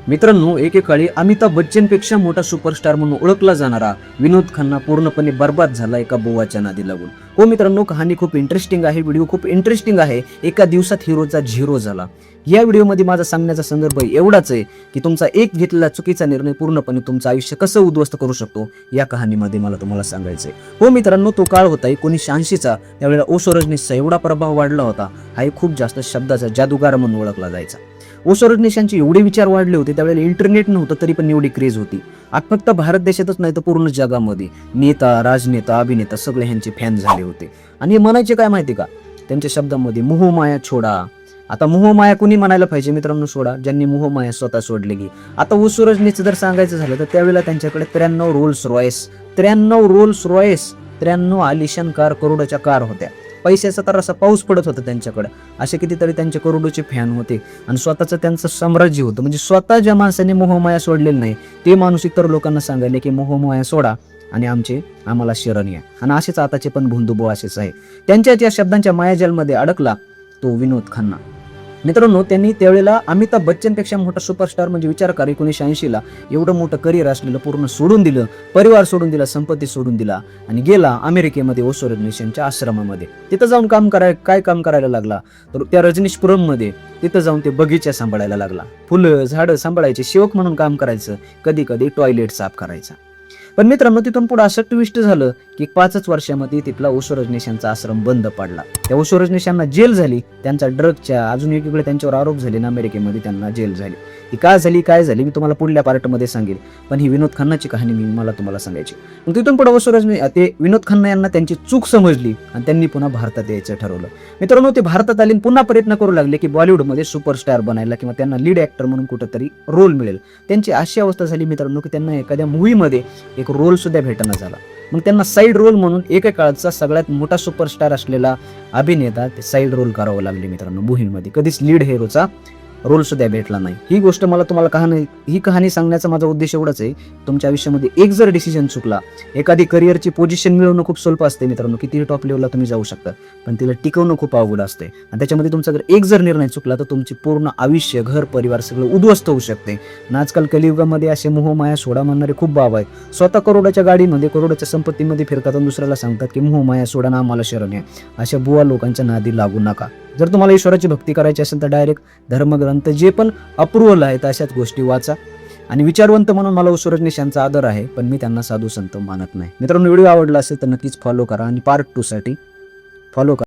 मित्रांनो, एकेकाळी अमिताभ बच्चनपेक्षा मोठा सुपरस्टार म्हणून ओळखला जाणारा विनोद खन्ना पूर्णपणे बर्बाद झाला एका बुवाच्या नादी लागून. हो मित्रांनो, कहाणी खूप इंटरेस्टिंग आहे, व्हिडिओ खूप इंटरेस्टिंग आहे. एका दिवसात हिरोचा झिरो झाला. या व्हिडिओमध्ये माझा सांगण्याचा संदर्भ एवढाच आहे की तुमचा एक घेतलेला चुकीचा निर्णय पूर्णपणे तुमचं आयुष्य कसं उद्ध्वस्त करू शकतो या कहाणीमध्ये मला तुम्हाला सांगायचंय. हो मित्रांनो, तो काळ होता 1980चा. त्यावेळेला ओशो रजनीशचा एवढा प्रभाव वाढला होता, हा एक खूप जास्त शब्दाचा जादूगार म्हणून ओळखला जायचा. ओशो रजनीशांचे एवढे विचार वाढले होते, त्यावेळेला इंटरनेट नव्हतं तरी पण एवढी क्रेज होती. फक्त भारत देशातच नाही तर पूर्ण जगामध्ये नेता, राजनेता, अभिनेता सगळे ह्यांचे फॅन झाले होते. आणि म्हणायचे काय माहिती का, त्यांच्या शब्दामध्ये मोहमाया छोडा. आता मोहमाया कुणी म्हणायला पाहिजे मित्रांनो? सोडा, ज्यांनी मोहमाया स्वतः सोडले की. आता ओशो रजनीचं जर सांगायचं झालं तर त्यावेळेला त्यांच्याकडे 93 रोल्स रॉयस 93 आलिशान कार, करोडोच्या कार होत्या. पैशाचा तर असा पाऊस पडत होता त्यांच्याकडे. असे कितीतरी त्यांचे करोडोचे फॅन होते आणि स्वतःचं त्यांचं साम्राज्य होतं. म्हणजे स्वतः ज्या माणसाने मोहमाया सोडलेली नाही ते माणूस इतर लोकांना सांगायले की मोहमाया सोडा आणि आम्हाला शरण या. आणि असेच आताचे पण भोंदूबो असेच आहे. त्यांच्या या शब्दांच्या मायाजालमध्ये अडकला तो विनोद खन्ना. मित्रांनो, त्यांनी त्यावेळेला अमिताभ बच्चनपेक्षा मोठा सुपरस्टार म्हणजे विचार करा, 1980ला एवढं मोठं करिअर असलेलं पूर्ण सोडून दिलं, परिवार सोडून दिला, संपत्ती सोडून दिला आणि गेला अमेरिकेमध्ये ओशो रजनीशांच्या आश्रमामध्ये. तिथं जाऊन काय काम करायला लागला तर त्या रजनीशपुरममध्ये तिथं जाऊन ते बगीचा सांभाळायला लागला. फुलं झाडं सांभाळायचे, सेवक म्हणून काम करायचं, कधी कधी टॉयलेट साफ करायचा. पण मित्रांनो, तिथून पुढे असं ट्विस्ट झालं की 5 वर्षामध्ये तिथला ओशो रजनीशांचा आश्रम बंद पडला. त्या ओशो रजनीशांना जेल झाली. त्यांचा ड्रगच्या अजून एकीकडे त्यांच्यावर आरोप झाले ना, अमेरिकेमध्ये त्यांना जेल झाली. ही काय झाली मी तुम्हाला पुढल्या पार्टमध्ये सांगेल. पण ही विनोद खन्नाची कहाणी मला तुम्हाला सांगायची. मग तिथून पुढे ओशो रजनी ते विनोद खन्ना यांना त्यांची चूक समजली आणि त्यांनी पुन्हा भारतात यायचं ठरवलं. मित्रांनो, ते भारतात आले पुन्हा प्रयत्न करू लागले की बॉलिवूडमध्ये सुपरस्टार बनायला किंवा त्यांना लीड ऍक्टर म्हणून कुठंतरी रोल मिळेल. त्यांची अशी अवस्था झाली मित्रांनो की त्यांना एखाद्या मूवीमध्ये एक रोल सुद्धा भेटना झाला. मग त्यांना साईड रोल म्हणून एका काळाचा सगळ्यात मोठा सुपरस्टार असलेला अभिनेता ते साईड रोल करावं लागले मित्रांनो मूव्हीमध्ये. कधीच लीड हिरोचा रोल सुद्धा भेटला नाही. ही गोष्ट मला तुम्हाला ही कहाणी सांगण्याचा माझा उद्देश एवढाच आहे, तुमच्या आयुष्यामध्ये एक जर डिसिजन चुकला, एखादी करिअरची पोझिशन मिळवणं खूप सोपं असते मित्रांनो, किती टॉप लेवलला तुम्ही जाऊ शकता, पण तिला टिकवणं खूप अवघड असते. आणि त्याच्यामध्ये तुमचा जर निर्णय चुकला तर तुमची पूर्ण आयुष्य, घर, परिवार सगळं उद्ध्वस्त होऊ शकते. आणि आजकाल कलियुगामध्ये असे मोहमाया सोडा म्हणणारे खूप बाब आहेत. स्वतः करोडाच्या गाडीमध्ये, करोडाच्या संपत्तीमध्ये फिरतात आणि दुसऱ्याला सांगतात की मोहमाया सोडा ना, आम्हाला शरण या. अशा बुवा लोकांच्या नादी लागू नका. जर तुम्हाला ईश्वराची भक्ती करायची असेल तर डायरेक्ट धर्मग्रंथ जे पण अप्रुव्हल आहेत अशाच गोष्टी वाचा. आणि विचारवंत म्हणून मला ओशो रजनीशांचा आदर आहे, पण मी त्यांना साधू संत मानत नाही. मित्रांनो, व्हिडिओ आवडला असेल तर नक्कीच फॉलो करा आणि पार्ट 2 साठी फॉलो करा.